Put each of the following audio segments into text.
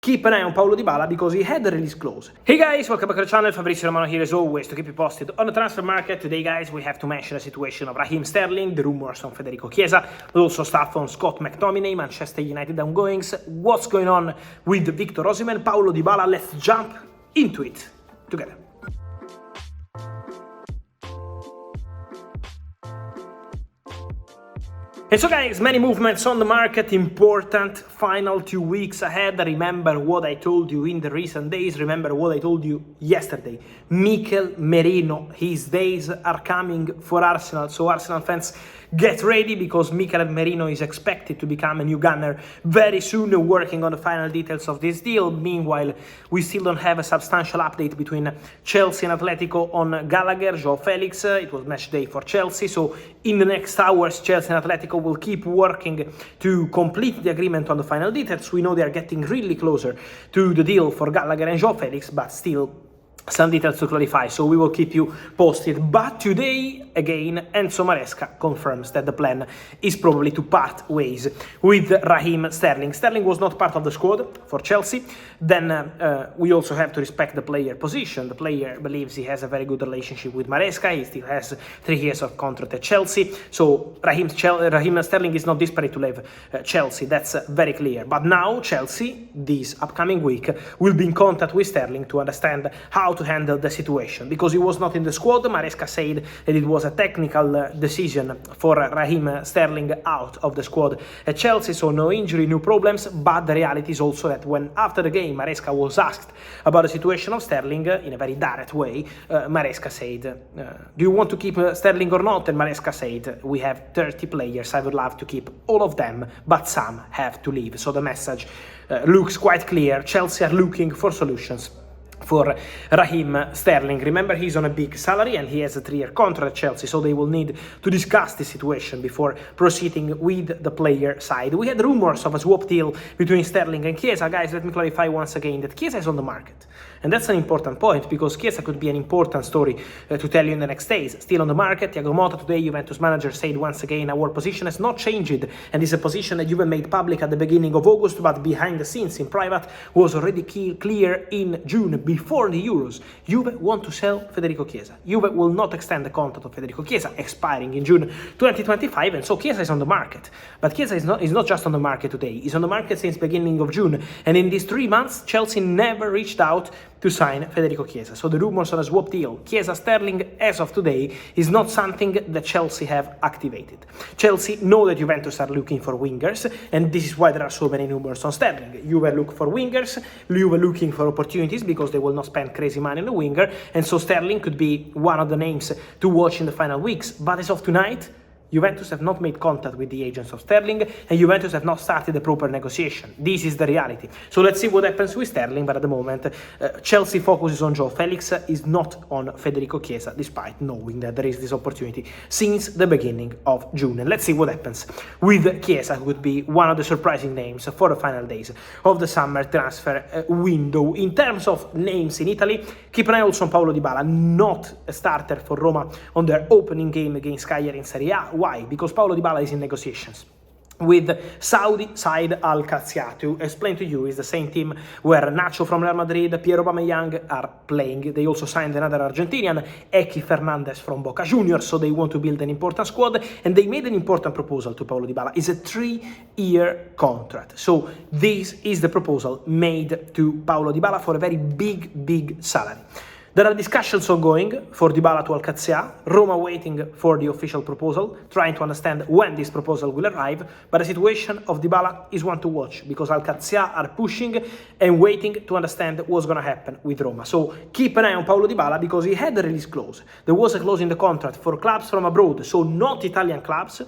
keep an eye on Paulo Dybala because he had the release clause. Hey guys, welcome back to the channel. Fabrizio Romano here as always to keep you posted on the transfer market. Today guys, we have to mention the situation of Raheem Sterling, the rumors on Federico Chiesa, but also stuff on Scott Mctominay, Manchester United ongoings, what's going on with Victor Osimhen, Paulo Dybala. Let's jump into it together. And so guys, many movements on the market, important final 2 weeks ahead. Remember what I told you in the recent days, remember what I told you yesterday. Mikel Merino, his days are coming for Arsenal, so Arsenal fans get ready because Mikel Merino is expected to become a new gunner very soon, working on the final details of this deal. Meanwhile, we still don't have a substantial update between Chelsea and Atletico on Gallagher, João Felix. It was match day for Chelsea, so in the next hours, Chelsea and Atletico will keep working to complete the agreement on the final details. We know they are getting really closer to the deal for Gallagher and João Felix, but still some details to clarify, so we will keep you posted. But today, again, Enzo Maresca confirms that the plan is probably to part ways with Raheem Sterling. Sterling was not part of the squad for Chelsea. Then we also have to respect the player position. The player believes he has a very good relationship with Maresca. He still has 3 years of contract at Chelsea. So Raheem Sterling is not desperate to leave Chelsea. That's very clear. But now Chelsea, this upcoming week, will be in contact with Sterling to understand how to handle the situation, because he was not in the squad. Maresca said that it was a technical decision for Raheem Sterling out of the squad at Chelsea, so no injury, no problems. But the reality is also that when after the game Maresca was asked about the situation of Sterling in a very direct way, Maresca said, do you want to keep Sterling or not? And Maresca said, we have 30 players, I would love to keep all of them, but some have to leave. So the message looks quite clear. Chelsea are looking for solutions for Raheem Sterling. Remember, he's on a big salary and he has a 3-year contract at Chelsea, so they will need to discuss the situation before proceeding with the player side. We had rumors of a swap deal between Sterling and Chiesa. Guys, let me clarify once again that Chiesa is on the market. And that's an important point, because Chiesa could be an important story to tell you in the next days. Still on the market. Thiago Motta today, Juventus manager, said once again, our position has not changed, and is a position that Juve made public at the beginning of August, but behind the scenes in private was already clear in June, before the Euros. Juve want to sell Federico Chiesa. Juve will not extend the contract of Federico Chiesa, expiring in June 2025, and so Chiesa is on the market. But Chiesa is not just on the market today. He's on the market since beginning of June, and in these 3 months, Chelsea never reached out to sign Federico Chiesa. So the rumors on a swap deal, Chiesa-Sterling, as of today, is not something that Chelsea have activated. Chelsea know that Juventus are looking for wingers, and this is why there are so many rumors on Sterling. Juve look for wingers, Juve looking for opportunities because they will not spend crazy money on a winger, and so Sterling could be one of the names to watch in the final weeks. But as of tonight, Juventus have not made contact with the agents of Sterling, and Juventus have not started a proper negotiation. This is the reality. So let's see what happens with Sterling, but at the moment, Chelsea focuses on João Felix, is not on Federico Chiesa, despite knowing that there is this opportunity since the beginning of June. And let's see what happens with Chiesa, who would be one of the surprising names for the final days of the summer transfer window. In terms of names in Italy, keep an eye also on Paulo Dybala, not a starter for Roma on their opening game against Cagliari in Serie A. Why? Because Paulo Dybala is in negotiations with Saudi side Al Qataria. To explain to you, is the same team where Nacho from Real Madrid, Piero Aubameyang are playing. They also signed another Argentinian, Eki Fernandez from Boca Juniors, so they want to build an important squad, and they made an important proposal to Paulo Dybala. It's a 3-year contract. So this is the proposal made to Paulo Dybala for a very big salary. There are discussions ongoing for Dybala to Al Qataria, Roma waiting for the official proposal, trying to understand when this proposal will arrive, but the situation of Dybala is one to watch, because Al Qataria are pushing and waiting to understand what's going to happen with Roma. So keep an eye on Paulo Dybala, because he had a release clause. There was a clause in the contract for clubs from abroad, so not Italian clubs,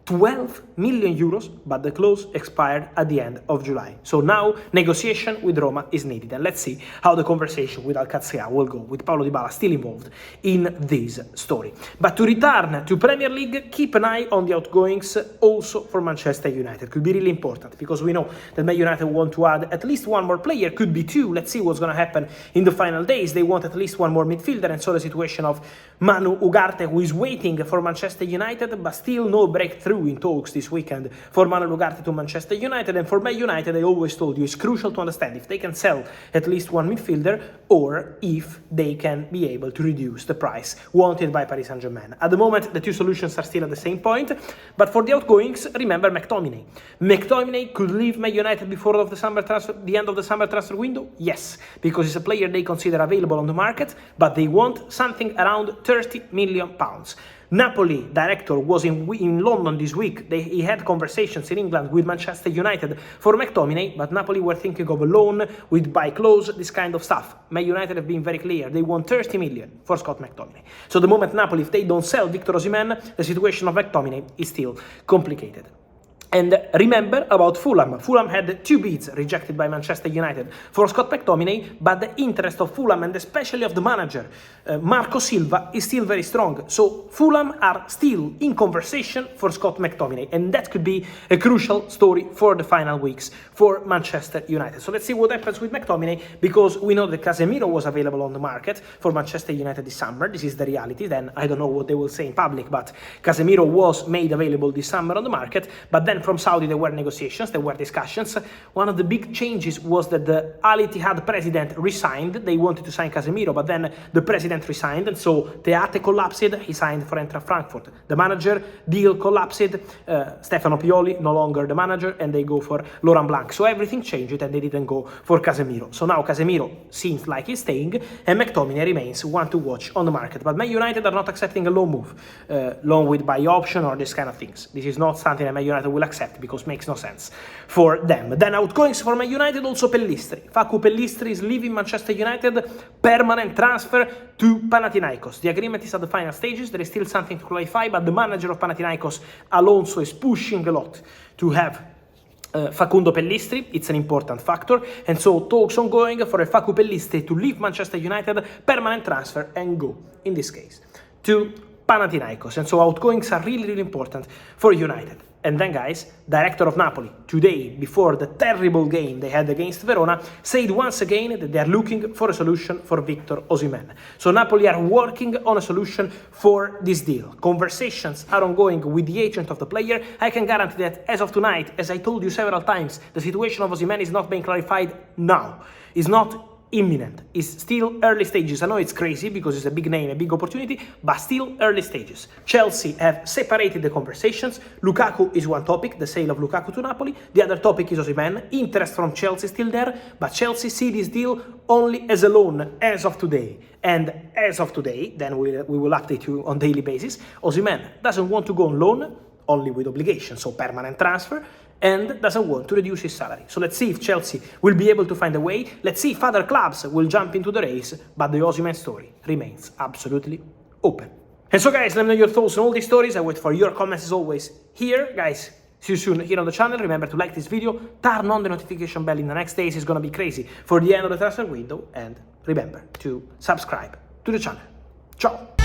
12 million euros, but the clause expired at the end of July. So now negotiation with Roma is needed, and let's see how the conversation with Al Qataria will go, with Paulo Dybala still involved in this story. But to return to Premier League, keep an eye on the outgoings also for Manchester United. Could be really important, because we know that Man United want to add at least one more player, could be 2. Let's see what's going to happen in the final days. They want at least one more midfielder, and so the situation of Manu Ugarte, who is waiting for Manchester United, but still no breakthrough in talks this weekend for Manuel Ugarte to Manchester United, and for Man United, I always told you, it's crucial to understand if they can sell at least one midfielder or if they can be able to reduce the price wanted by Paris Saint-Germain. At the moment, the two solutions are still at the same point, but for the outgoings, remember Mctominay. Mctominay could leave Man United before the end of the summer transfer window? Yes, because he's a player they consider available on the market, but they want something around £30 million. Napoli director was in London this week. He had conversations in England with Manchester United for Mctominay, but Napoli were thinking of a loan with buy clause, this kind of stuff. Man United have been very clear. They want 30 million for Scott McTominay. So the moment Napoli, if they don't sell Victor Osimhen, the situation of McTominay is still complicated. And remember about Fulham. Fulham had 2 bids rejected by Manchester United for Scott McTominay, but the interest of Fulham and especially of the manager, Marco Silva, is still very strong. So Fulham are still in conversation for Scott McTominay, and that could be a crucial story for the final weeks for Manchester United. So let's see what happens with McTominay, because we know that Casemiro was available on the market for Manchester United this summer. This is the reality. Then I don't know what they will say in public, but Casemiro was made available this summer on the market, but then from Saudi there were negotiations, there were discussions. One of the big changes was that the Al Ittihad president resigned. They wanted to sign Casemiro, but then the president resigned, and so Teate collapsed. He signed for Eintracht Frankfurt. The manager deal collapsed. Stefano Pioli no longer the manager, and they go for Laurent Blanc. So everything changed, and they didn't go for Casemiro. So now Casemiro seems like he's staying, and McTominay remains one to watch on the market. But Man United are not accepting a loan move, loan with buy option or this kind of things. This is not something that Man United will accept, because it makes no sense for them. Then outgoings for Man United, also Pellistri. Facu Pellistri is leaving Manchester United, permanent transfer to Panathinaikos. The agreement is at the final stages. There is still something to clarify, but the manager of Panathinaikos, Alonso, is pushing a lot to have Facundo Pellistri. It's an important factor, and so talks ongoing for a Facu Pellistri to leave Manchester United, permanent transfer, and go, in this case, to Panathinaikos. And so outgoings are really, really important for United. And then, guys, director of Napoli, today, before the terrible game they had against Verona, said once again that they are looking for a solution for Victor Osimhen. So Napoli are working on a solution for this deal. Conversations are ongoing with the agent of the player. I can guarantee that as of tonight, as I told you several times, the situation of Osimhen is not being clarified now. It's not imminent. It's still early stages. I know it's crazy because it's a big name, a big opportunity, but still early stages. Chelsea have separated the conversations. Lukaku is one topic, the sale of Lukaku to Napoli. The other topic is Osimhen. Interest from Chelsea is still there, but Chelsea see this deal only as a loan as of today. And as of today, then we will update you on daily basis, Osimhen doesn't want to go on loan, only with obligation, so permanent transfer, and doesn't want to reduce his salary. So let's see if Chelsea will be able to find a way. Let's see if other clubs will jump into the race, but the Osimhen story remains absolutely open. And so, guys, let me know your thoughts on all these stories. I wait for your comments as always here. Guys, see you soon here on the channel. Remember to like this video, turn on the notification bell in the next days. It's going to be crazy for the end of the transfer window. And remember to subscribe to the channel. Ciao!